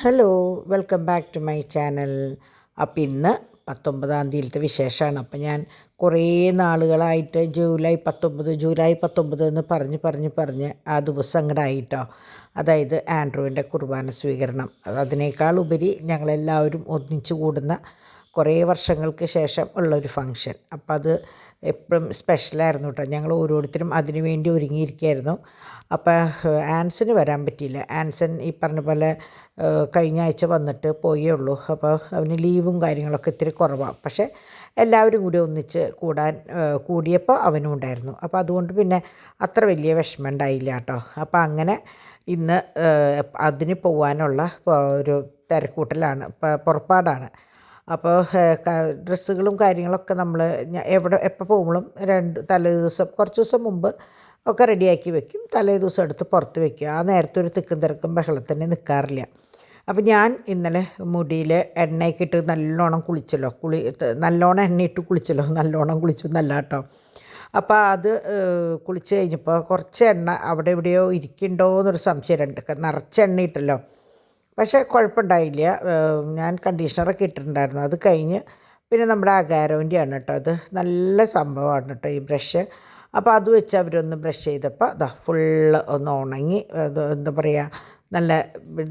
Hello, welcome back to my channel. അപ്പം ഇന്ന് 19-ാം തീയതിയിലത്തെ വിശേഷമാണ്. അപ്പം ഞാൻ കുറേ നാളുകളായിട്ട് ജൂലൈ 19 എന്ന് പറഞ്ഞ് ആ ദിവസം അങ്ങോട്ടായിട്ടോ. അതായത് ആൻഡ്രൂവിൻ്റെ കുർബാന സ്വീകരണം. അതിനേക്കാൾ ഉപരി ഞങ്ങളെല്ലാവരും ഒന്നിച്ചു കൂടുന്ന കുറേ വർഷങ്ങൾക്ക് ശേഷം ഉള്ളൊരു ഫങ്ഷൻ. അപ്പം അത് എപ്പോഴും സ്പെഷ്യലായിരുന്നു കേട്ടോ. ഞങ്ങൾ ഓരോരുത്തരും അതിനു വേണ്ടി ഒരുങ്ങിയിരിക്കുകയായിരുന്നു. അപ്പോൾ ആൻസന് വരാൻ പറ്റിയില്ല. ആൻസൺ ഈ പറഞ്ഞ പോലെ കഴിഞ്ഞ ആഴ്ച വന്നിട്ട് പോയേ ഉള്ളൂ. അപ്പോൾ അവന് ലീവും കാര്യങ്ങളൊക്കെ ഇത്തിരി കുറവാണ്. പക്ഷേ എല്ലാവരും കൂടി ഒന്നിച്ച് കൂടിയപ്പോൾ അവനും ഉണ്ടായിരുന്നു. അപ്പോൾ അതുകൊണ്ട് പിന്നെ അത്ര വലിയ വിഷമം ഉണ്ടായില്ല കേട്ടോ. അപ്പോൾ അങ്ങനെ ഇന്ന് അതിന് പോകാനുള്ള ഒരു തിരക്കൂട്ടലാണ്, പുറപ്പാടാണ്. അപ്പോൾ ഡ്രസ്സുകളും കാര്യങ്ങളൊക്കെ നമ്മൾ എപ്പോൾ പോകുമ്പോഴും കുറച്ച് ദിവസം മുമ്പ് ഒക്കെ റെഡിയാക്കി വെക്കും. തലേ ദിവസം എടുത്ത് പുറത്ത് വെക്കും. ആ നേരത്തെ ഒരു തിക്കും തിരക്കും ബഹളത്തിന് നിൽക്കാറില്ല. അപ്പോൾ ഞാൻ ഇന്നലെ മുടിയിൽ എണ്ണയൊക്കെ ഇട്ട് നല്ലോണം കുളിച്ചല്ലോ. നല്ലോണം എണ്ണയിട്ട് കുളിച്ചല്ലോ. നല്ലോണം കുളിച്ചു എന്നല്ല കേട്ടോ. അപ്പോൾ അത് കുളിച്ച് കഴിഞ്ഞപ്പോൾ കുറച്ച് എണ്ണ അവിടെ എവിടെയോ ഇരിക്കുന്നുണ്ടോ എന്നൊരു സംശയമുണ്ട്. നിറച്ച് എണ്ണ ഇട്ടല്ലോ. പക്ഷേ കുഴപ്പമുണ്ടായില്ല. ഞാൻ കണ്ടീഷണറൊക്കെ ഇട്ടിട്ടുണ്ടായിരുന്നു. അത് കഴിഞ്ഞ് പിന്നെ നമ്മുടെ അഗാരോൻ്റെ ആണ് കേട്ടോ. അത് നല്ല സംഭവമാണ് കേട്ടോ ഈ ബ്രഷ്. അപ്പോൾ അത് വെച്ച് അവരൊന്ന് ബ്രഷ് ചെയ്തപ്പോൾ അതാ ഫുള്ള് ഒന്ന് ഉണങ്ങി. എന്താ പറയുക,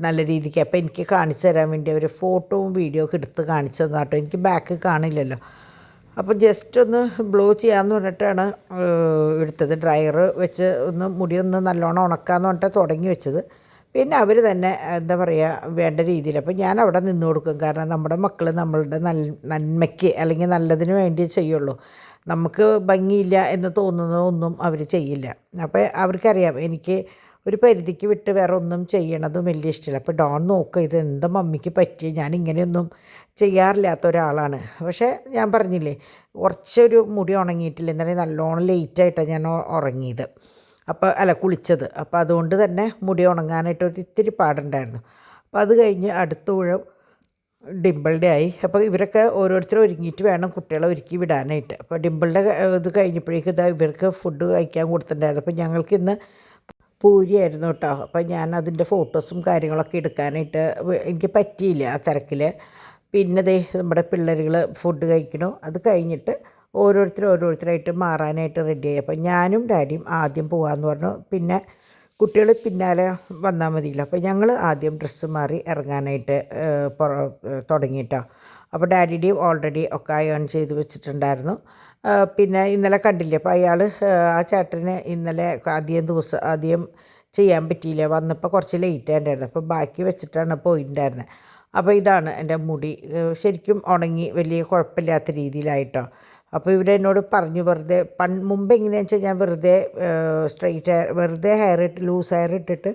നല്ല രീതിക്ക്. അപ്പോൾ എനിക്ക് കാണിച്ചു തരാൻ വേണ്ടി അവർ ഫോട്ടോവും വീഡിയോ ഒക്കെ എടുത്ത് കാണിച്ചു തന്നാട്ടോ. എനിക്ക് ബാക്ക് കാണില്ലല്ലോ. അപ്പോൾ ജസ്റ്റ് ഒന്ന് ബ്ലോ ചെയ്യാമെന്ന് പറഞ്ഞിട്ടാണ് എടുത്തത്. ഡ്രയർ വെച്ച് മുടിയൊന്ന് നല്ലോണം ഉണക്കാമെന്ന് പറഞ്ഞിട്ട് തുടങ്ങി വെച്ചത്. പിന്നെ അവർ തന്നെ എന്താ പറയുക വേണ്ട രീതിയിൽ. അപ്പോൾ ഞാൻ അവിടെ നിന്ന് കൊടുക്കും. കാരണം നമ്മുടെ മക്കൾ നമ്മളുടെ നന്മയ്ക്ക് അല്ലെങ്കിൽ നല്ലതിന് വേണ്ടി ചെയ്യുള്ളൂ. നമുക്ക് ഭംഗിയില്ല എന്ന് തോന്നുന്നതൊന്നും അവർ ചെയ്യില്ല. അപ്പോൾ അവർക്കറിയാം എനിക്ക് ഒരു പരിധിക്ക് വിട്ട് വേറെ ഒന്നും ചെയ്യണതും വലിയ ഇഷ്ടമില്ല. അപ്പോൾ ഡോൺ നോക്കുക, ഇത് എന്താ മമ്മിക്ക് പറ്റി, ഞാൻ ഇങ്ങനെയൊന്നും ചെയ്യാറില്ലാത്ത ഒരാളാണ്. പക്ഷേ ഞാൻ പറഞ്ഞില്ലേ, കുറച്ചൊരു മുടി ഉണങ്ങിയിട്ടില്ല. എന്നാലും നല്ലോണം ലേറ്റായിട്ടാണ് ഞാൻ ഉറങ്ങിയത്. കുളിച്ചത്. അപ്പോൾ അതുകൊണ്ട് തന്നെ മുടി ഉണങ്ങാനായിട്ട് ഒരു ഇത്തിരി പാടുണ്ടായിരുന്നു. അപ്പോൾ അത് കഴിഞ്ഞ് അടുത്ത ഊഴം ഡിംപിളുടെ ആയി. അപ്പോൾ ഇവരൊക്കെ ഓരോരുത്തരും ഒരുങ്ങിയിട്ട് വേണം കുട്ടികളെ ഒരുക്കി വിടാനായിട്ട്. അപ്പോൾ ഡിംപിളുടെ ഇത് കഴിഞ്ഞപ്പോഴേക്കും ഇവർക്ക് ഫുഡ് കഴിക്കാൻ കൊടുത്തിട്ടുണ്ടായിരുന്നു. അപ്പോൾ ഞങ്ങൾക്ക് ഇന്ന് പൂരിയായിരുന്നു കേട്ടോ. അപ്പോൾ ഞാൻ അതിൻ്റെ ഫോട്ടോസും കാര്യങ്ങളൊക്കെ എടുക്കാനായിട്ട് എനിക്ക് പറ്റിയില്ല ആ തിരക്കിൽ. പിന്നെ നമ്മുടെ പിള്ളേരുകൾ ഫുഡ് കഴിക്കണു. അത് കഴിഞ്ഞിട്ട് ഓരോരുത്തരായിട്ട് മാറാനായിട്ട് റെഡിയായി. അപ്പോൾ ഞാനും ഡാഡിയും ആദ്യം പോകാമെന്ന് പറഞ്ഞു. പിന്നെ കുട്ടികൾ പിന്നാലെ വന്നാൽ മതിയല്ലോ. അപ്പോൾ ഞങ്ങൾ ആദ്യം ഡ്രസ്സ് മാറി ഇറങ്ങാനായിട്ട് തുടങ്ങിയിട്ടോ. അപ്പോൾ ഡാഡിയുടെയും ഓൾറെഡി ഒക്കെ അയൺ ചെയ്ത് വെച്ചിട്ടുണ്ടായിരുന്നു. പിന്നെ ഇന്നലെ കണ്ടില്ലേ, അപ്പോൾ ആ ചേട്ടന് ഇന്നലെ ആദ്യം ചെയ്യാൻ പറ്റിയില്ല. വന്നപ്പോൾ കുറച്ച് ലേറ്റ് ആയിട്ടുണ്ടായിരുന്നു. അപ്പോൾ ബാക്കി വെച്ചിട്ടാണ് പോയിട്ടുണ്ടായിരുന്നത്. അപ്പോൾ ഇതാണ് എൻ്റെ മുടി. ശരിക്കും ഉണങ്ങി വലിയ കുഴപ്പമില്ലാത്ത രീതിയിലായിട്ടോ. അപ്പോൾ ഇവരെന്നോട് പറഞ്ഞു, വെറുതെ മുമ്പ് എങ്ങനെയാണെന്ന് വെച്ചാൽ ഞാൻ വെറുതെ ലൂസ് ഹെയർ ഇട്ടിട്ട്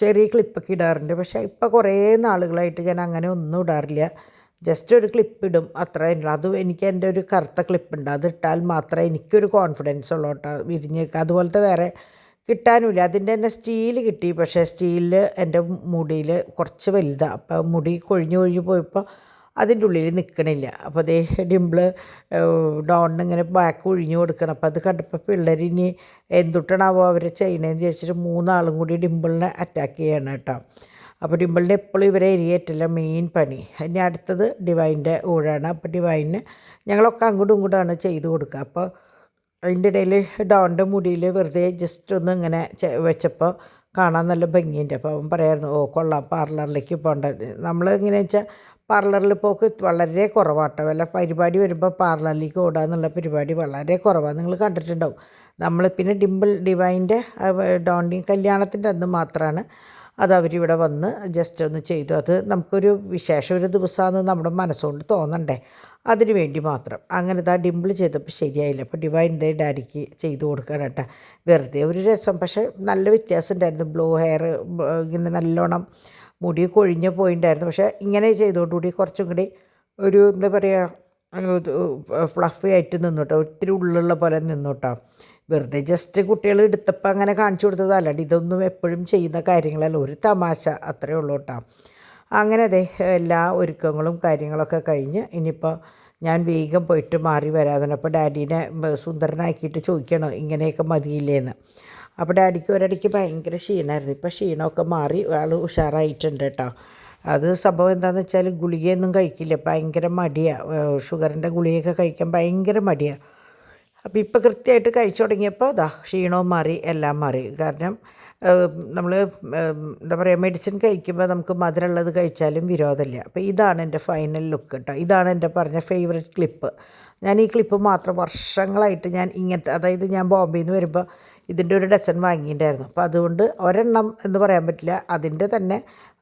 ചെറിയ ക്ലിപ്പൊക്കെ ഇടാറുണ്ട്. പക്ഷേ ഇപ്പോൾ കുറേ നാളുകളായിട്ട് ഞാൻ അങ്ങനെ ഒന്നും ഇടാറില്ല. ജസ്റ്റ് ഒരു ക്ലിപ്പ് ഇടും, അത്രേ ഉള്ളൂ. അത് എനിക്ക് എൻ്റെ ഒരു കറുത്ത ക്ലിപ്പുണ്ട്, അത് ഇട്ടാൽ മാത്രമേ എനിക്കൊരു കോൺഫിഡൻസ് ഉള്ളൂ കേട്ടോ. വിരിഞ്ഞേക്കുക അതുപോലത്തെ വേറെ കിട്ടാനുമില്ല. അതിൻ്റെ തന്നെ സ്റ്റീൽ കിട്ടി. പക്ഷേ സ്റ്റീലിൽ എൻ്റെ മുടിയിൽ കുറച്ച് വലുതാണ്. അപ്പോൾ മുടി കൊഴിഞ്ഞു പോയപ്പോൾ അതിൻ്റെ ഉള്ളിൽ നിൽക്കണില്ല. അപ്പോൾ അതേ ഡിംപിള് ഡോണിന് ഇങ്ങനെ ബാക്ക് ഒഴിഞ്ഞു കൊടുക്കണം. അപ്പോൾ അത് കണ്ടപ്പോൾ പിള്ളേർ ഇനി എന്തുട്ടണാവോ അവരെ ചെയ്യണേന്ന് ചോദിച്ചിട്ട് 3 ആളും കൂടി ഡിംപിളിനെ അറ്റാക്ക് ചെയ്യണം കേട്ടോ. അപ്പോൾ ഡിംപിളിൻ്റെ എപ്പോഴും ഇവരെ എരിയേറ്റില്ല മെയിൻ പണി. ഇനി അടുത്തത് ഡിവൈൻ്റെ ഊഴാണ്. അപ്പോൾ ഡിവൈന് ഞങ്ങളൊക്കെ അങ്ങോട്ടും ഇങ്ങോട്ടാണ് ചെയ്ത് കൊടുക്കുക. അപ്പോൾ അതിൻ്റെ ഇടയിൽ ഡോണിൻ്റെ മുടിയിൽ വെറുതെ ജസ്റ്റ് ഒന്ന് ഇങ്ങനെ വെച്ചപ്പോൾ കാണാൻ നല്ല ഭംഗിയുണ്ട്. അപ്പോൾ അവൻ പറയായിരുന്നു, ഓ കൊള്ളാം, പാർലറിലേക്ക് പോകണ്ട. നമ്മൾ എങ്ങനെയാണെന്ന് വെച്ചാൽ പാർലറിൽ പോക്ക് വളരെ കുറവാട്ടോ. വല്ല പരിപാടി വരുമ്പോൾ പാർലറിലേക്ക് ഓടാന്നുള്ള പരിപാടി വളരെ കുറവാണ്. നിങ്ങൾ കണ്ടിട്ടുണ്ടാവും. നമ്മൾ പിന്നെ ഡിവൈൻ്റെ ഡോണിൻ്റെയും കല്യാണത്തിൻ്റെ അന്ന് മാത്രമാണ് അത് അവരിവിടെ വന്ന് ജസ്റ്റ് ഒന്ന് ചെയ്തു. അത് നമുക്കൊരു ഒരു ദിവസമാണെന്ന് നമ്മുടെ മനസ്സുകൊണ്ട് തോന്നണ്ടേ, അതിന് വേണ്ടി മാത്രം. അങ്ങനെ ഡിംപിൾ ചെയ്തപ്പോൾ ശരിയായില്ല. അപ്പോൾ ഡിവൈൻ്റെ ഡാഡിക്ക് ചെയ്ത് കൊടുക്കണം കേട്ടോ. വെറുതെ ഒരു രസം. പക്ഷേ നല്ല വ്യത്യാസം ഉണ്ടായിരുന്നു. ബ്ലൂ ഹെയർ ഇങ്ങനെ നല്ലോണം മുടി കൊഴിഞ്ഞ് പോയിട്ടുണ്ടായിരുന്നു. പക്ഷേ ഇങ്ങനെ ചെയ്തോടുകൂടി കുറച്ചും കൂടി ഒരു എന്താ പറയുക ഫ്ലഫി ആയിട്ട് നിന്നു കേട്ടോ. ഒത്തിരി ഉള്ളുള്ള പോലെ നിന്നു കേട്ടോ. വെറുതെ ജസ്റ്റ് കുട്ടികൾ എടുത്തപ്പോൾ അങ്ങനെ കാണിച്ചു കൊടുത്തതല്ല. ഇതൊന്നും എപ്പോഴും ചെയ്യുന്ന കാര്യങ്ങളല്ല, ഒരു തമാശ അത്രയേ ഉള്ളൂ കേട്ടോ. അങ്ങനെ എല്ലാ ഒരുക്കങ്ങളും കാര്യങ്ങളൊക്കെ കഴിഞ്ഞ് ഇനിയിപ്പോൾ ഞാൻ വേഗം പോയിട്ട് മാറി വരാതെ. അപ്പോൾ ഡാഡീനെ സുന്ദരനാക്കിയിട്ട് ചോദിക്കണം ഇങ്ങനെയൊക്കെ മതിയില്ലേന്ന്. അപ്പോൾ ഡാഡിക്ക് ഒരടിക്ക് ഭയങ്കര ക്ഷീണമായിരുന്നു. ഇപ്പോൾ ക്ഷീണമൊക്കെ മാറി ആൾ ഉഷാറായിട്ടുണ്ട് കേട്ടോ. അത് സംഭവം എന്താണെന്ന് വെച്ചാൽ ഗുളികയൊന്നും കഴിക്കില്ല, ഭയങ്കര മടിയാണ്. ഷുഗറിൻ്റെ ഗുളികയൊക്കെ കഴിക്കാൻ ഭയങ്കര മടിയാണ്. അപ്പോൾ ഇപ്പോൾ കൃത്യമായിട്ട് കഴിച്ചു തുടങ്ങിയപ്പോൾ ക്ഷീണവും മാറി, എല്ലാം മാറി. കാരണം നമ്മൾ എന്താ പറയുക, മെഡിസിൻ കഴിക്കുമ്പോൾ നമുക്ക് മധുരമുള്ളത് കഴിച്ചാലും വിരോധമില്ല. അപ്പോൾ ഇതാണ് എൻ്റെ ഫൈനൽ ലുക്ക് കേട്ടോ. ഇതാണ് എൻ്റെ പറഞ്ഞ ഫേവറേറ്റ് ക്ലിപ്പ്. ഞാൻ ഈ ക്ലിപ്പ് മാത്രം വർഷങ്ങളായിട്ട് ഞാൻ ഇങ്ങനത്തെ, അതായത് ഞാൻ ബോംബെയിൽ നിന്ന് വരുമ്പോൾ ഇതിൻ്റെ ഒരു ഡസൻ വാങ്ങിയിട്ടുണ്ടായിരുന്നു. അപ്പോൾ അതുകൊണ്ട് ഒരെണ്ണം എന്ന് പറയാൻ പറ്റില്ല, അതിൻ്റെ തന്നെ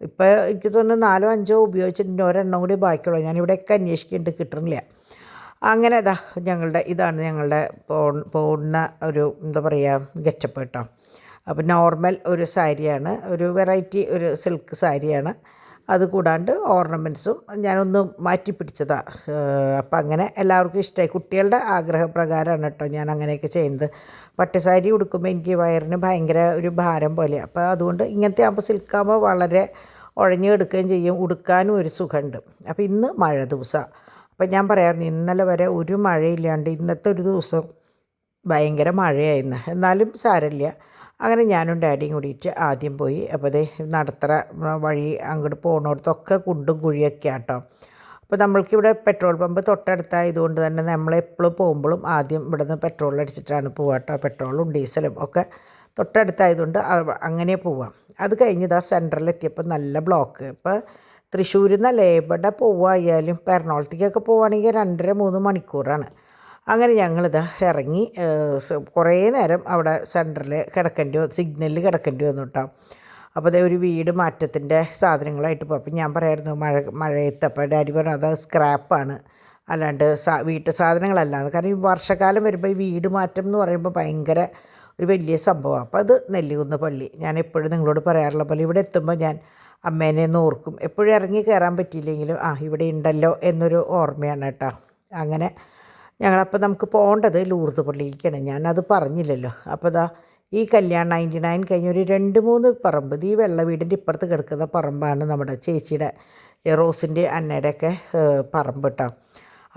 ഇപ്പോൾ എനിക്ക് തോന്നുന്നു 4-5 ഉപയോഗിച്ചിട്ടുണ്ട്. ഒരെണ്ണം കൂടി ബാക്കിയുള്ളൂ. ഞാനിവിടെയൊക്കെ അന്വേഷിക്കുന്നുണ്ട്, കിട്ടുന്നില്ല. അങ്ങനെ ഇതാണ് ഞങ്ങളുടെ പോകുന്ന ഒരു എന്താ പറയുക ഗെറ്റപ്പ് കേട്ടോ. അപ്പോൾ നോർമൽ ഒരു സാരിയാണ്, ഒരു വെറൈറ്റി ഒരു സിൽക്ക് സാരിയാണ്. അത് കൂടാണ്ട് ഓർണമെൻറ്റ്സും ഞാനൊന്ന് മാറ്റി പിടിച്ചതാണ്. അപ്പം അങ്ങനെ എല്ലാവർക്കും ഇഷ്ടമായി. കുട്ടികളുടെ ആഗ്രഹപ്രകാരമാണ് കേട്ടോ ഞാൻ അങ്ങനെയൊക്കെ ചെയ്യുന്നത്. പട്ടുസാരി ഉടുക്കുമ്പോൾ എനിക്ക് വയറിന് ഭയങ്കര ഒരു ഭാരം പോലെ. അപ്പോൾ അതുകൊണ്ട് ഇങ്ങനത്തെ ആകുമ്പോൾ സിൽക്കാകുമ്പോൾ വളരെ ഉഴഞ്ഞെടുക്കുകയും ചെയ്യും, ഉടുക്കാനും ഒരു സുഖമുണ്ട്. അപ്പോൾ ഇന്ന് മഴ ദിവസമാണ്. അപ്പം ഞാൻ പറയാമായിരുന്നു ഇന്നലെ വരെ ഒരു മഴയില്ലാണ്ട് ഇന്നത്തെ ഒരു ദിവസം ഭയങ്കര മഴയായിരുന്നു. എന്നാലും സാരമില്ല. അങ്ങനെ ഞാനും ഡാഡിയും കൂടിയിട്ട് ആദ്യം പോയി. അപ്പോൾ അതേ നടത്തറ വഴി അങ്ങോട്ട് പോകുന്നിടത്തൊക്കെ കുണ്ടും കുഴിയൊക്കെ ആട്ടോ. അപ്പോൾ നമ്മൾക്കിവിടെ പെട്രോൾ പമ്പ് തൊട്ടടുത്തായതുകൊണ്ട് തന്നെ നമ്മളെപ്പോഴും പോകുമ്പോഴും ആദ്യം ഇവിടെ നിന്ന് പെട്രോൾ അടിച്ചിട്ടാണ് പോവുക കേട്ടോ. പെട്രോളും ഡീസലും ഒക്കെ തൊട്ടടുത്തായതുകൊണ്ട് അങ്ങനെ പോവാം. അത് കഴിഞ്ഞ് സെൻറ്ററിലെത്തിയപ്പോൾ നല്ല ബ്ലോക്ക്. ഇപ്പോൾ തൃശ്ശൂരിൽ നിന്നല്ല എവിടെ പോവുകയായാലും എറണാകുളത്തേക്കൊക്കെ പോവുകയാണെങ്കിൽ 2.5-3 മണിക്കൂറാണ്. അങ്ങനെ ഇറങ്ങി കുറേ നേരം അവിടെ സെൻറ്ററിൽ സിഗ്നലിൽ കിടക്കേണ്ടി വന്നു കേട്ടോ. അപ്പോൾ അതേ ഒരു വീട് മാറ്റത്തിൻ്റെ സാധനങ്ങളായിട്ട് പോകും. അപ്പം ഞാൻ പറയായിരുന്നു മഴയത്ത്, അപ്പോൾ ഡാഡി പറഞ്ഞു അത് സ്ക്രാപ്പാണ്, അല്ലാണ്ട് വീട്ടു സാധനങ്ങളല്ലാന്ന്. കാരണം ഈ വർഷക്കാലം വരുമ്പോൾ ഈ വീട് മാറ്റം എന്ന് പറയുമ്പോൾ ഭയങ്കര ഒരു വലിയ സംഭവമാണ്. അപ്പോൾ അത് നെല്ലികുന്ന് പള്ളി. ഞാൻ എപ്പോഴും നിങ്ങളോട് പറയാറുള്ള പോലെ ഇവിടെ എത്തുമ്പോൾ ഞാൻ അമ്മേനെ ഒന്ന് ഓർക്കും. എപ്പോഴും ഇറങ്ങി കയറാൻ പറ്റിയില്ലെങ്കിലും ഇവിടെ ഉണ്ടല്ലോ എന്നൊരു ഓർമ്മയാണ് കേട്ടോ. അങ്ങനെ ഞങ്ങളപ്പോൾ നമുക്ക് പോകേണ്ടത് ലൂർദ് പള്ളിയിലേക്കാണ്. ഞാനത് പറഞ്ഞില്ലല്ലോ. അപ്പോൾ ഈ കല്യാണം 99 കഴിഞ്ഞ ഒരു 2-3 പറമ്പ്, ഈ വെള്ള വീടിൻ്റെ ഇപ്പുറത്ത് കിടക്കുന്ന പറമ്പാണ് നമ്മുടെ ചേച്ചിയുടെ റോസിൻ്റെ അന്നയുടെയൊക്കെ പറമ്പ് കേട്ടോ.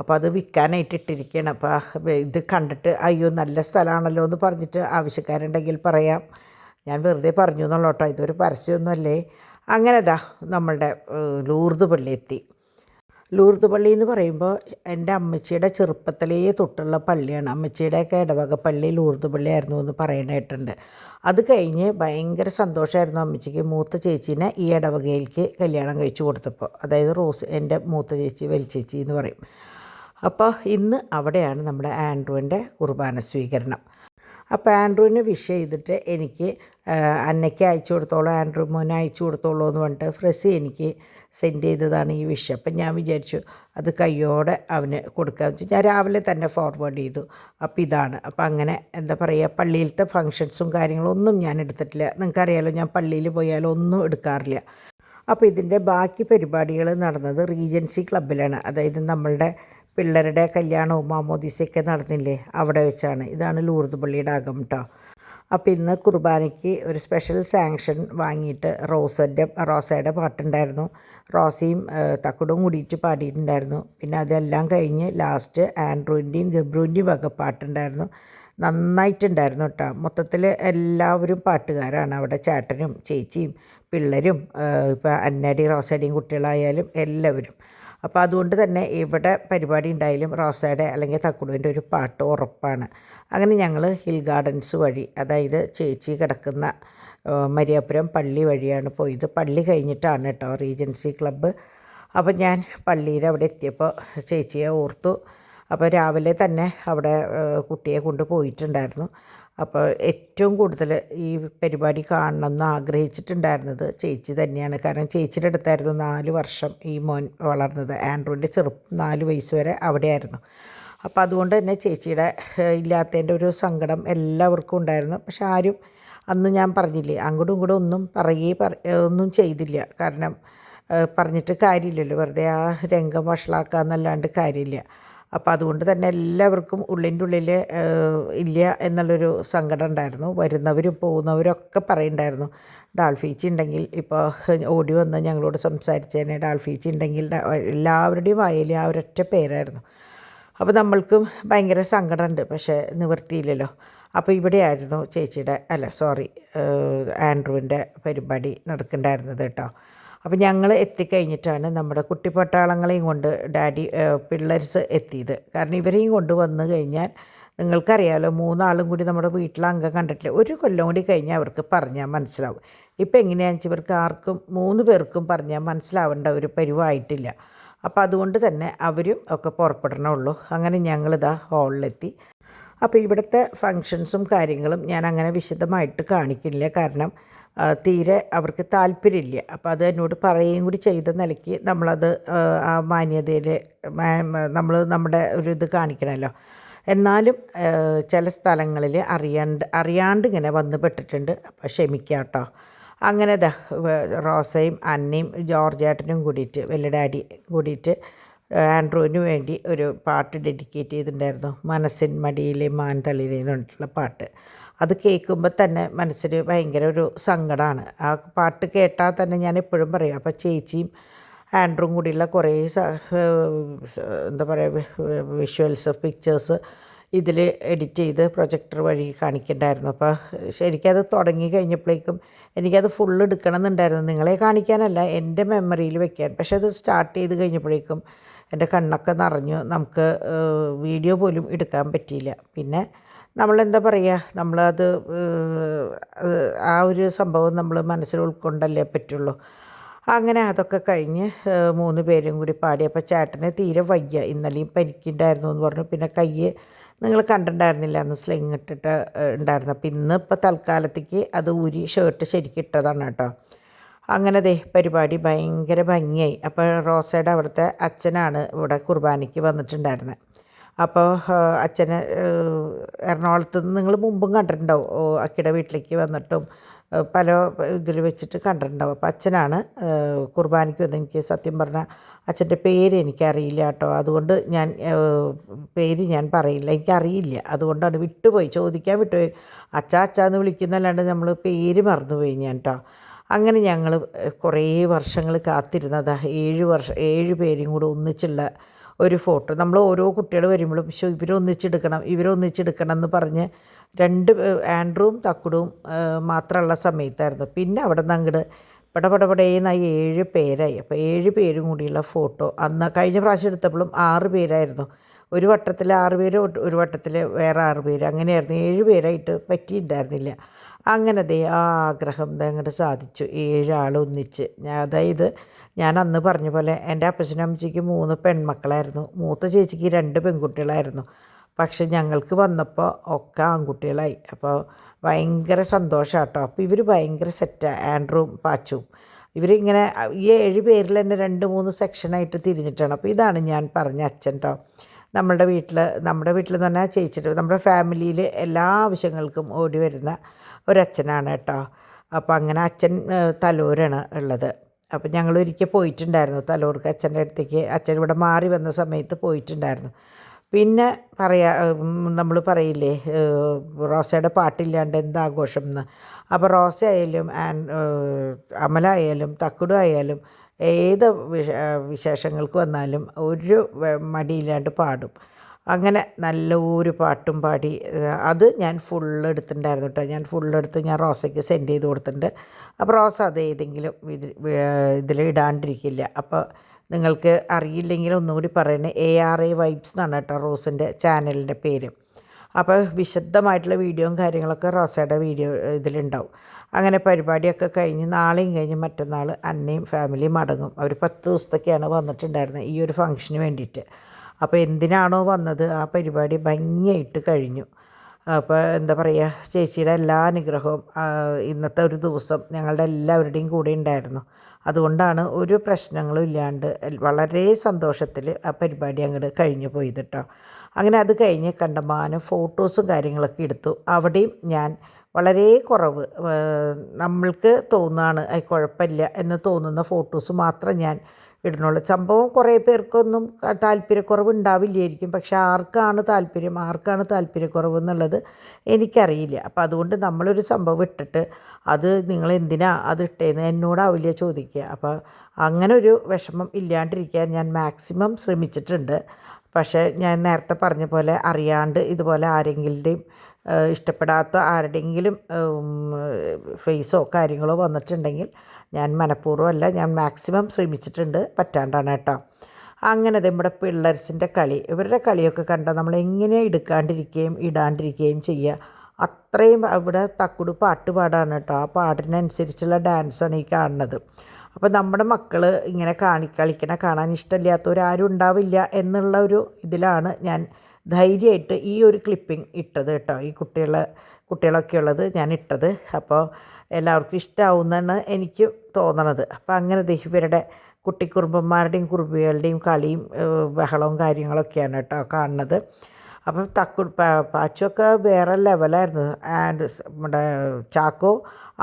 അപ്പോൾ അത് വിൽക്കാനായിട്ട് ഇട്ടിരിക്കുകയാണ്. അപ്പോൾ ഇത് കണ്ടിട്ട് അയ്യോ നല്ല സ്ഥലമാണല്ലോ എന്ന് പറഞ്ഞിട്ട് ആവശ്യക്കാരുണ്ടെങ്കിൽ പറയാം. ഞാൻ വെറുതെ പറഞ്ഞു എന്നുള്ളൂ കേട്ടോ, ഇതൊരു പരസ്യമൊന്നുമല്ലേ. അങ്ങനെ നമ്മളുടെ ലൂർദ് പള്ളി എത്തി. ലൂർദ് പള്ളി എന്ന് പറയുമ്പോൾ എൻ്റെ അമ്മച്ചിയുടെ ചെറുപ്പത്തിലേ തൊട്ടുള്ള പള്ളിയാണ്. അമ്മച്ചിയുടെയൊക്കെ ഇടവക പള്ളി ലൂർദ് പള്ളിയായിരുന്നു എന്ന് പറയാനായിട്ടുണ്ട്. അത് കഴിഞ്ഞ് ഭയങ്കര സന്തോഷമായിരുന്നു അമ്മച്ചിക്ക്. മൂത്ത ചേച്ചീനെ ഈ ഇടവകയിലേക്ക് കല്യാണം കഴിച്ചു കൊടുത്തപ്പോൾ, അതായത് റോസ് എൻ്റെ മൂത്ത ചേച്ചി വലിച്ചേച്ചി എന്ന് പറയും. അപ്പോൾ ഇന്ന് അവിടെയാണ് നമ്മുടെ ആൻഡ്രൂവിൻ്റെ കുർബാന സ്വീകരണം. അപ്പോൾ ആൻഡ്രൂവിനെ വിഷ് ചെയ്തിട്ട് എനിക്ക് അന്നയ്ക്ക് അയച്ചു കൊടുത്തോളൂ, ആൻഡ്രൂ മോനെ അയച്ചു കൊടുത്തോളൂ എന്ന് പറഞ്ഞിട്ട് ഫ്രസി എനിക്ക് സെൻഡ് ചെയ്തതാണ് ഈ വിഷ്. അപ്പം ഞാൻ വിചാരിച്ചു അത് കയ്യോടെ അവന് കൊടുക്കാമെന്ന് വെച്ചാൽ ഞാൻ രാവിലെ തന്നെ ഫോർവേഡ് ചെയ്തു. അപ്പോൾ ഇതാണ്. അപ്പോൾ അങ്ങനെ എന്താ പറയുക, പള്ളിയിലത്തെ ഫങ്ഷൻസും കാര്യങ്ങളൊന്നും ഞാൻ എടുത്തിട്ടില്ല. നിങ്ങൾക്കറിയാലോ ഞാൻ പള്ളിയിൽ പോയാലും ഒന്നും എടുക്കാറില്ല. അപ്പോൾ ഇതിൻ്റെ ബാക്കി പരിപാടികൾ നടന്നത് റീജൻസി ക്ലബ്ബിലാണ്. അതായത് നമ്മളുടെ പിള്ളേരുടെ കല്യാണവും മാമോദീസയൊക്കെ നടന്നില്ലേ, അവിടെ വെച്ചാണ്. ഇതാണ് ലൂർദ് പള്ളിയുടെ അകം കേട്ടോ. അപ്പോൾ ഇന്ന് കുർബാനയ്ക്ക് ഒരു സ്പെഷ്യൽ സാങ്ഷൻ വാങ്ങിയിട്ട് റോസയുടെ പാട്ടുണ്ടായിരുന്നു. റോസയും തക്കുടും കൂടിയിട്ട് പാടിയിട്ടുണ്ടായിരുന്നു. പിന്നെ അതെല്ലാം കഴിഞ്ഞ് ലാസ്റ്റ് ആൻഡ്രൂവിൻ്റെയും ഗബ്രുവിൻ്റെയും വക പാട്ടുണ്ടായിരുന്നു. നന്നായിട്ടുണ്ടായിരുന്നു കേട്ടോ. മൊത്തത്തിൽ എല്ലാവരും പാട്ടുകാരാണ് അവിടെ, ചേട്ടനും ചേച്ചിയും പിള്ളേരും ഇപ്പോൾ അന്നയുടെയും റോസയുടെയും കുട്ടികളായാലും എല്ലാവരും. അപ്പോൾ അതുകൊണ്ട് തന്നെ ഇവിടെ പരിപാടി ഉണ്ടായാലും റോസയുടെ അല്ലെങ്കിൽ തക്കുടുവിൻ്റെ ഒരു പാട്ട് ഉറപ്പാണ്. അങ്ങനെ ഞങ്ങൾ ഹിൽ ഗാർഡൻസ് വഴി, അതായത് ചേച്ചി കിടക്കുന്ന മരിയാപുരം പള്ളി വഴിയാണ് പോയത്. പള്ളി കഴിഞ്ഞിട്ടാണ് കേട്ടോ റീജൻസി ക്ലബ്ബ്. അപ്പോൾ ഞാൻ പള്ളിയിൽ അവിടെ എത്തിയപ്പോൾ ചേച്ചിയെ ഓർത്തു. അപ്പോൾ രാവിലെ തന്നെ അവിടെ കുട്ടിയെ കൊണ്ട് പോയിട്ടുണ്ടായിരുന്നു. അപ്പോൾ ഏറ്റവും കൂടുതൽ ഈ പരിപാടി കാണണമെന്ന് ആഗ്രഹിച്ചിട്ടുണ്ടായിരുന്നത് ചേച്ചി തന്നെയാണ്. കാരണം ചേച്ചിയുടെ അടുത്തായിരുന്നു 4 വർഷം ഈ മോൻ വളർന്നത്. ആൻഡ്രൂവിൻ്റെ 4 വയസ്സ് വരെ അവിടെയായിരുന്നു. അപ്പോൾ അതുകൊണ്ട് തന്നെ ചേച്ചിയുടെ ഇല്ലാത്തതിൻ്റെ ഒരു സങ്കടം എല്ലാവർക്കും ഉണ്ടായിരുന്നു. പക്ഷെ ആരും അന്ന് ഞാൻ പറഞ്ഞില്ലേ, അങ്ങോട്ടും ഇങ്ങോട്ടും ഒന്നും ഒന്നും ചെയ്തില്ല. കാരണം പറഞ്ഞിട്ട് കാര്യമില്ലല്ലോ, വെറുതെ ആ രംഗം വഷളാക്കാന്നല്ലാണ്ട് കാര്യമില്ല. അപ്പോൾ അതുകൊണ്ട് തന്നെ എല്ലാവർക്കും ഉള്ളിൻ്റെ ഉള്ളിൽ ഇല്ല എന്നുള്ളൊരു സങ്കടം ഉണ്ടായിരുന്നു. വരുന്നവരും പോകുന്നവരൊക്കെ പറയുന്നുണ്ടായിരുന്നു ഡാൾഫീച്ചി ഉണ്ടെങ്കിൽ ഇപ്പോൾ ഓടി വന്ന് ഞങ്ങളോട് സംസാരിച്ചതിന് ഡാൾഫീച്ചി ഉണ്ടെങ്കിൽ എല്ലാവരുടെയും വായിൽ ആ ഒരൊറ്റ പേരായിരുന്നു. അപ്പോൾ നമ്മൾക്കും ഭയങ്കര സങ്കടമുണ്ട്, പക്ഷേ നിവൃത്തിയില്ലല്ലോ. അപ്പോൾ ഇവിടെയായിരുന്നു ചേച്ചിയുടെ ആൻഡ്രൂവിൻ്റെ പരിപാടി നടക്കുന്നുണ്ടായിരുന്നത് കേട്ടോ. അപ്പോൾ ഞങ്ങൾ എത്തിക്കഴിഞ്ഞിട്ടാണ് നമ്മുടെ കുട്ടിപ്പട്ടാളങ്ങളെയും കൊണ്ട് ഡാഡി പിള്ളേർസ് എത്തിയത്. കാരണം ഇവരെയും കൊണ്ട് വന്നു കഴിഞ്ഞാൽ നിങ്ങൾക്കറിയാമല്ലോ, 3 ആളും കൂടി നമ്മുടെ വീട്ടിലെ അംഗം കണ്ടിട്ടില്ല. ഒരു കൊല്ലം കൂടി കഴിഞ്ഞാൽ അവർക്ക് പറഞ്ഞാൽ മനസ്സിലാവും. ഇപ്പം എങ്ങനെയാണെന്ന് വെച്ചാൽ ഇവർക്ക് ആർക്കും 3 പേർക്കും പറഞ്ഞാൽ മനസ്സിലാവേണ്ട ഒരു പരുവായിട്ടില്ല. അപ്പോൾ അതുകൊണ്ട് തന്നെ അവരും ഒക്കെ പുറപ്പെടണമുള്ളൂ. അങ്ങനെ ഞങ്ങളിതാ ഹാളിലെത്തി. അപ്പോൾ ഇവിടുത്തെ ഫങ്ഷൻസും കാര്യങ്ങളും ഞാൻ അങ്ങനെ വിശദമായിട്ട് കാണിക്കുന്നില്ല. കാരണം തീരെ അവർക്ക് താല്പര്യമില്ല. അപ്പോൾ അത് എന്നോട് പറയുകയും കൂടി ചെയ്ത നിലയ്ക്ക് നമ്മളത് ആ മാന്യതയിൽ നമ്മുടെ ഒരു ഇത് കാണിക്കണമല്ലോ. എന്നാലും ചില സ്ഥലങ്ങളിൽ അറിയാണ്ട് ഇങ്ങനെ വന്ന് പെട്ടിട്ടുണ്ട്. അപ്പോൾ ക്ഷമിക്കാം കേട്ടോ. അങ്ങനെ റോസയും അന്നയും ജോർജേട്ടനും കൂടിയിട്ട് വലിയ ഡാഡി കൂടിയിട്ട് ആൻഡ്രൂവിന് വേണ്ടി ഒരു പാട്ട് ഡെഡിക്കേറ്റ് ചെയ്തിട്ടുണ്ടായിരുന്നു. മനസ്സിൻ മടിയിലെ മാൻ തളിരേ എന്ന് പറഞ്ഞിട്ടുള്ള പാട്ട്. അത് കേൾക്കുമ്പോൾ തന്നെ മനസ്സിന് ഭയങ്കര ഒരു സങ്കടമാണ്. ആ പാട്ട് കേട്ടാൽ തന്നെ ഞാൻ എപ്പോഴും പറയും. അപ്പോൾ ചേച്ചിയും ആൻഡ്രൂവും കൂടിയുള്ള കുറേ എന്താ പറയുക വിഷ്വൽസ് പിക്ചേഴ്സ് ഇതിൽ എഡിറ്റ് ചെയ്ത് പ്രൊജക്ടർ വഴി കാണിക്കണ്ടായിരുന്നു. അപ്പോൾ ശരിക്കത് തുടങ്ങി കഴിഞ്ഞപ്പോഴേക്കും എനിക്കത് ഫുള്ള് എടുക്കണം എന്നുണ്ടായിരുന്നു. നിങ്ങളെ കാണിക്കാനല്ല, എൻ്റെ മെമ്മറിയിൽ വെക്കാൻ. പക്ഷേ അത് സ്റ്റാർട്ട് ചെയ്ത് കഴിഞ്ഞപ്പോഴേക്കും എൻ്റെ കണ്ണൊക്കെ നിറഞ്ഞു. നമുക്ക് വീഡിയോ പോലും എടുക്കാൻ പറ്റിയില്ല. പിന്നെ നമ്മളെന്താ പറയുക, നമ്മളത് ആ ഒരു സംഭവം നമ്മൾ മനസ്സിൽ ഉൾക്കൊണ്ടല്ലേ പറ്റുള്ളൂ. അങ്ങനെ അതൊക്കെ കഴിഞ്ഞ് 3 പേരും കൂടി പാടി. അപ്പോൾ ചേട്ടന് തീരെ വയ്യ, ഇന്നലെയും പനിക്കുണ്ടായിരുന്നു എന്ന് പറഞ്ഞു. പിന്നെ കൈ നിങ്ങൾ കണ്ടിട്ടുണ്ടായിരുന്നില്ല, അന്ന് സ്ലിങ് ഇട്ടിട്ട് ഉണ്ടായിരുന്നു. അപ്പോൾ ഇപ്പോൾ തൽക്കാലത്തേക്ക് അത് ഊരി ഷർട്ട് ശരിക്കും ഇട്ടതാണ് കേട്ടോ. അങ്ങനെ പരിപാടി ഭയങ്കര ഭംഗിയായി. അപ്പോൾ റോസയുടെ അവിടുത്തെ അച്ഛനാണ് ഇവിടെ കുർബാനയ്ക്ക് വന്നിട്ടുണ്ടായിരുന്നത്. അപ്പോൾ അച്ഛന് എറണാകുളത്ത് നിന്ന് നിങ്ങൾ മുമ്പും കണ്ടിട്ടുണ്ടാവും, അക്കിയുടെ വീട്ടിലേക്ക് വന്നിട്ടും പല ഇതിൽ വെച്ചിട്ട് കണ്ടിട്ടുണ്ടാവും. അപ്പോൾ അച്ഛനാണ് കുർബാനയ്ക്ക് വന്നത്. എനിക്ക് സത്യം പറഞ്ഞാൽ അച്ഛൻ്റെ പേര് എനിക്കറിയില്ല കേട്ടോ. അതുകൊണ്ട് പേര് ഞാൻ പറയില്ല, എനിക്കറിയില്ല. അതുകൊണ്ടാണ് വിട്ടുപോയി, ചോദിക്കാൻ വിട്ടുപോയി. അച്ചാന്ന് വിളിക്കുന്നല്ലാണ്ട് നമ്മൾ പേര് മറന്നുപോയി ഞാൻ കേട്ടോ. അങ്ങനെ ഞങ്ങൾ കുറേ വർഷങ്ങൾ കാത്തിരുന്നതാ 7 പേരും കൂടെ ഒന്നിച്ചുള്ള ഒരു ഫോട്ടോ. നമ്മൾ ഓരോ കുട്ടികൾ വരുമ്പോഴും ഇവരൊന്നിച്ചെടുക്കണം എന്ന് പറഞ്ഞ് 2 ആൻഡ്രൂവും തക്കുടും മാത്രമുള്ള സമയത്തായിരുന്നു. പിന്നെ അവിടെ നിന്ന് അങ്ങോട്ട് പടപടപടേന്നായി 7 പേരായി. അപ്പോൾ 7 പേരും കൂടിയുള്ള ഫോട്ടോ അന്ന് കഴിഞ്ഞ പ്രാവശ്യം എടുത്തപ്പോഴും 6 പേരായിരുന്നു. ഒരു വട്ടത്തിൽ 6 പേര്, ഒരു വട്ടത്തിൽ വേറെ 6 പേര്, അങ്ങനെയായിരുന്നു. 7 പേരായിട്ട് പറ്റിയിട്ടുണ്ടായിരുന്നില്ല. അങ്ങനെ ആ ആഗ്രഹം അങ്ങോട്ട് സാധിച്ചു. 7 ആൾ ഒന്നിച്ച്. അതായത് ഞാൻ അന്ന് പറഞ്ഞ പോലെ എൻ്റെ അപ്പച്ചനും അമ്മച്ചിക്ക് 3 പെൺമക്കളായിരുന്നു. മൂത്ത ചേച്ചിക്ക് 2 പെൺകുട്ടികളായിരുന്നു. പക്ഷെ ഞങ്ങൾക്ക് വന്നപ്പോൾ ഒക്കെ ആൺകുട്ടികളായി. അപ്പോൾ ഭയങ്കര സന്തോഷം കേട്ടോ. അപ്പോൾ ഇവർ ഭയങ്കര സെറ്റാണ്, ആൻഡ്രൂവും പാച്ചുവും. ഇവരിങ്ങനെ ഈ 7 പേരിൽ തന്നെ 2-3 സെക്ഷനായിട്ട് തിരിഞ്ഞിട്ടാണ്. അപ്പോൾ ഇതാണ് ഞാൻ പറഞ്ഞ അച്ഛൻ കേട്ടോ. നമ്മുടെ വീട്ടിൽ എന്ന് പറഞ്ഞാൽ ചേച്ചിയുടെ നമ്മുടെ ഫാമിലിയിൽ എല്ലാ ആവശ്യങ്ങൾക്കും ഓടി വരുന്ന ഒരച്ഛനാണ് കേട്ടോ. അപ്പോൾ അങ്ങനെ അച്ഛൻ തലൂരാണ് ഉള്ളത്. അപ്പോൾ ഞങ്ങൾ ഒരിക്കൽ പോയിട്ടുണ്ടായിരുന്നു തലൂർക്ക് അച്ഛൻ്റെ അടുത്തേക്ക്. അച്ഛൻ ഇവിടെ മാറി വന്ന സമയത്ത് പോയിട്ടുണ്ടായിരുന്നു. പിന്നെ നമ്മൾ പറയില്ലേ റോസയുടെ പാട്ടില്ലാണ്ട് എന്താഘോഷം എന്ന്. അപ്പോൾ റോസ ആയാലും അമല ആയാലും തക്കുടു ആയാലും ഏത് വിശേഷങ്ങൾക്ക് വന്നാലും ഒരു മടിയില്ലാണ്ട് പാടും. അങ്ങനെ നല്ലൊരു പാട്ടും പാടി. അത് ഞാൻ ഫുള്ള് എടുത്തിട്ടുണ്ടായിരുന്നു കേട്ടോ. ഞാൻ റോസയ്ക്ക് സെൻഡ് ചെയ്ത് കൊടുത്തിട്ടുണ്ട്. അപ്പോൾ റോസ അത് ഏതെങ്കിലും ഇതിൽ ഇടാണ്ടിരിക്കില്ല. അപ്പോൾ നിങ്ങൾക്ക് അറിയില്ലെങ്കിൽ ഒന്നുകൂടി പറയണേ, ARA വൈബ്സ് എന്നാണ് കേട്ടോ റോസിൻ്റെ ചാനലിൻ്റെ പേര്. അപ്പോൾ വിശദമായിട്ടുള്ള വീഡിയോയും കാര്യങ്ങളൊക്കെ റോസയുടെ വീഡിയോ ഇതിലുണ്ടാവും. അങ്ങനെ പരിപാടിയൊക്കെ കഴിഞ്ഞ് നാളെയും കഴിഞ്ഞ് മറ്റന്നാൾ അന്നയും ഫാമിലിയും മടങ്ങും. അവർ 10 ദിവസത്തേക്കാണ് വന്നിട്ടുണ്ടായിരുന്നത് ഈ ഒരു ഫംഗ്ഷന് വേണ്ടിയിട്ട്. അപ്പോൾ എന്തിനാണോ വന്നത് ആ പരിപാടി ഭംഗിയായിട്ട് കഴിഞ്ഞു. അപ്പോൾ എന്താ പറയുക, ചേച്ചിയുടെ എല്ലാ അനുഗ്രഹവും ഇന്നത്തെ ഒരു ദിവസം ഞങ്ങളുടെ എല്ലാവരുടെയും കൂടെ ഉണ്ടായിരുന്നു. അതുകൊണ്ടാണ് ഒരു പ്രശ്നങ്ങളും ഇല്ലാണ്ട് വളരെ സന്തോഷത്തിൽ ആ പരിപാടി അങ്ങോട്ട് കഴിഞ്ഞു പോയത് കേട്ടോ. അങ്ങനെ അത് കഴിഞ്ഞ് കണ്ടമാനം ഫോട്ടോസും കാര്യങ്ങളൊക്കെ എടുത്തു. അവിടെയും ഞാൻ വളരെ കുറവ് നമ്മൾക്ക് തോന്നുകയാണ് കുഴപ്പമില്ല എന്ന് തോന്നുന്ന ഫോട്ടോസ് മാത്രം ഞാൻ ഇടണുള്ളൂ. സംഭവം കുറേ പേർക്കൊന്നും താല്പര്യക്കുറവ് ഉണ്ടാവില്ലായിരിക്കും. പക്ഷെ ആർക്കാണ് താല്പര്യക്കുറവ് എന്നുള്ളത് എനിക്കറിയില്ല. അപ്പോൾ അതുകൊണ്ട് നമ്മളൊരു സംഭവം ഇട്ടിട്ട് അത് നിങ്ങളെന്തിനാ അത് ഇട്ടേന്ന് എന്നോടാവില്ല ചോദിക്കുക. അപ്പോൾ അങ്ങനെ ഒരു വിഷമം ഇല്ലാണ്ടിരിക്കാൻ ഞാൻ മാക്സിമം ശ്രമിച്ചിട്ടുണ്ട്. പക്ഷേ ഞാൻ നേരത്തെ പറഞ്ഞ പോലെ അറിയാണ്ട് ഇതുപോലെ ആരെങ്കിലുടെയും ഇഷ്ടപ്പെടാത്ത ആരുടെയെങ്കിലും ഫേസോ കാര്യങ്ങളോ വന്നിട്ടുണ്ടെങ്കിൽ ഞാൻ മനഃപൂർവ്വമല്ല, ഞാൻ മാക്സിമം ശ്രമിച്ചിട്ടുണ്ട്, പറ്റാണ്ടാണ് കേട്ടോ. അങ്ങനെ നമ്മുടെ പിള്ളേർസിൻ്റെ കളി, ഇവരുടെ കളിയൊക്കെ കണ്ടാൽ നമ്മൾ എങ്ങനെ എടുക്കാണ്ടിരിക്കുകയും ഇടാണ്ടിരിക്കുകയും ചെയ്യുക. അത്രയും ഇവിടെ തക്കുട് പാട്ട് പാടാണ് കേട്ടോ. ആ പാട്ടിനനുസരിച്ചുള്ള ഡാൻസാണ് ഈ കാണുന്നത്. അപ്പോൾ നമ്മുടെ മക്കൾ ഇങ്ങനെ കളിക്കണ കാണാൻ ഇഷ്ടമില്ലാത്തവരാരും ഉണ്ടാവില്ല എന്നുള്ള ഒരു ഇതിലാണ് ഞാൻ ധൈര്യമായിട്ട് ഈ ഒരു ക്ലിപ്പിംഗ് ഇട്ടത് കേട്ടോ. ഈ കുട്ടികളൊക്കെ ഉള്ളത് ഞാൻ ഇട്ടത്. അപ്പോൾ എല്ലാവർക്കും ഇഷ്ടമാവുമെന്നാണ് എനിക്ക് തോന്നണത്. അപ്പോൾ അങ്ങനെ ഇവരുടെ കുട്ടിക്കുറുമ്പന്മാരുടെയും കുറുമ്പികളുടെയും കളിയും ബഹളവും കാര്യങ്ങളൊക്കെയാണ് കേട്ടോ കാണുന്നത്. അപ്പം പാച്ചുവൊക്കെ വേറെ ലെവലായിരുന്നു. ആൻഡ് നമ്മുടെ ചാക്കോ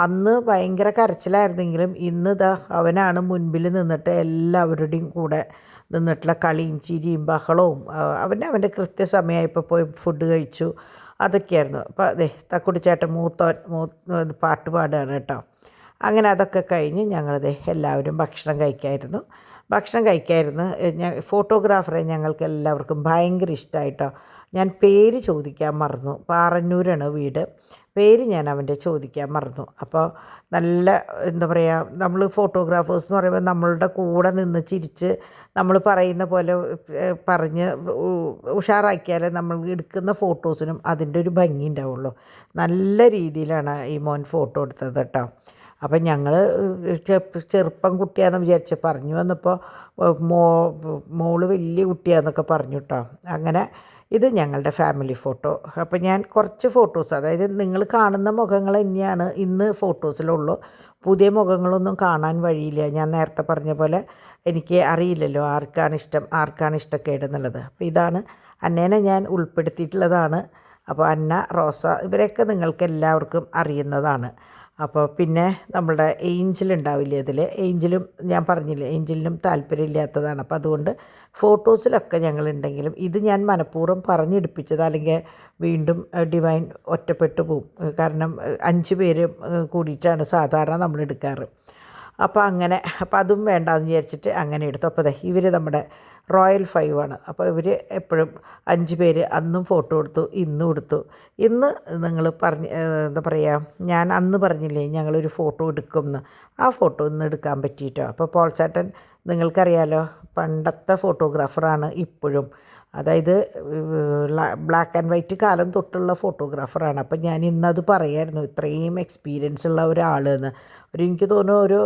അന്ന് ഭയങ്കര കരച്ചിലായിരുന്നെങ്കിലും ഇന്ന് അവനാണ് മുൻപിൽ നിന്നിട്ട് എല്ലാവരുടെയും കൂടെ നിന്നിട്ടുള്ള കളിയും ചിരിയും ബഹളവും. അവൻ്റെ കൃത്യസമയമായപ്പോൾ പോയി ഫുഡ് കഴിച്ചു, അതൊക്കെയായിരുന്നു. അപ്പോൾ തക്കുടിച്ചേട്ടൻ പാട്ട് പാടുകയാണ് കേട്ടോ. അങ്ങനെ അതൊക്കെ കഴിഞ്ഞ് എല്ലാവരും ഭക്ഷണം കഴിക്കായിരുന്നു. ഫോട്ടോഗ്രാഫറെ ഞങ്ങൾക്ക് എല്ലാവർക്കും ഭയങ്കര ഇഷ്ടമായിട്ടോ. ഞാൻ പേര് ചോദിക്കാൻ മറന്നു. പാറന്നൂരാണ് വീട്. പേര് ഞാൻ അവൻ്റെ ചോദിക്കാൻ മറന്നു. അപ്പോൾ നല്ല എന്താ പറയുക, നമ്മൾ ഫോട്ടോഗ്രാഫേഴ്സ് എന്ന് പറയുമ്പോൾ നമ്മളുടെ കൂടെ നിന്ന് ചിരിച്ച് നമ്മൾ പറയുന്ന പോലെ പറഞ്ഞ് ഉഷാറാക്കിയാലേ നമ്മൾ എടുക്കുന്ന ഫോട്ടോസിനും അതിൻ്റെ ഒരു ഭംഗി ഉണ്ടാവുള്ളൂ. നല്ല രീതിയിലാണ് ഈ മോൻ ഫോട്ടോ എടുത്തത് കേട്ടോ. അപ്പം ഞങ്ങൾ ചെറുപ്പം കുട്ടിയാണെന്ന് വിചാരിച്ച് പറഞ്ഞു വന്നപ്പോൾ മോള് വലിയ കുട്ടിയാണെന്നൊക്കെ പറഞ്ഞു കേട്ടോ. അങ്ങനെ ഇത് ഞങ്ങളുടെ ഫാമിലി ഫോട്ടോ. അപ്പോൾ ഞാൻ കുറച്ച് ഫോട്ടോസ്, അതായത് നിങ്ങൾ കാണുന്ന മുഖങ്ങൾ തന്നെയാണ് ഇന്ന് ഫോട്ടോസിലുള്ളൂ. പുതിയ മുഖങ്ങളൊന്നും കാണാൻ വഴിയില്ല. ഞാൻ നേരത്തെ പറഞ്ഞ പോലെ എനിക്ക് അറിയില്ലല്ലോ ആർക്കാണ് ഇഷ്ടക്കേട് എന്നുള്ളത്. അപ്പോൾ ഇതാണ് അന്നേനെ ഞാൻ ഉൾപ്പെടുത്തിയിട്ടുള്ളതാണ്. അപ്പോൾ അന്ന, റോസ ഇവരെയൊക്കെ നിങ്ങൾക്ക് എല്ലാവർക്കും അറിയുന്നതാണ്. അപ്പോൾ പിന്നെ നമ്മളുടെ ഏഞ്ചൽ ഉണ്ടാവില്ലേ, അതിൽ ഏഞ്ചലും ഞാൻ പറഞ്ഞില്ലേ, ഏഞ്ചലിനും താല്പര്യമില്ലാത്തതാണ്. അപ്പോൾ അതുകൊണ്ട് ഫോട്ടോസിലൊക്കെ ഞങ്ങളുണ്ടെങ്കിലും ഇത് ഞാൻ മനഃപൂർവ്വം പറഞ്ഞെടുപ്പിച്ചത്, അല്ലെങ്കിൽ വീണ്ടും ഡിവൈൻ ഒറ്റപ്പെട്ടു പോവും. കാരണം 5 പേര് കൂടിയിട്ടാണ് സാധാരണ നമ്മൾ എടുക്കാറ്. അപ്പോൾ അതും വേണ്ടാന്ന് വിചാരിച്ചിട്ട് അങ്ങനെ എടുത്തു. അപ്പോൾ ഇവർ നമ്മുടെ റോയൽ 5 ആണ്. അപ്പോൾ ഇവർ എപ്പോഴും 5 പേര് അന്നും ഫോട്ടോ എടുത്തു, ഇന്നും എടുത്തു. ഇന്ന് നിങ്ങൾ എന്താ പറയുക, ഞാൻ അന്ന് പറഞ്ഞില്ലേ ഞങ്ങളൊരു ഫോട്ടോ എടുക്കുമെന്ന്, ആ ഫോട്ടോ ഇന്ന് എടുക്കാൻ പറ്റിയിട്ടോ. അപ്പോൾ പോൾചേട്ടൻ നിങ്ങൾക്കറിയാലോ പണ്ടത്തെ ഫോട്ടോഗ്രാഫറാണ് ഇപ്പോഴും. അതായത് ബ്ലാക്ക് ആൻഡ് വൈറ്റ് കാലം തൊട്ടുള്ള ഫോട്ടോഗ്രാഫറാണ്. അപ്പം ഞാൻ ഇന്നത് പറയായിരുന്നു, ഇത്രയും എക്സ്പീരിയൻസ് ഉള്ള ഒരാളെന്ന്. എനിക്ക് തോന്നുന്നു ഒരു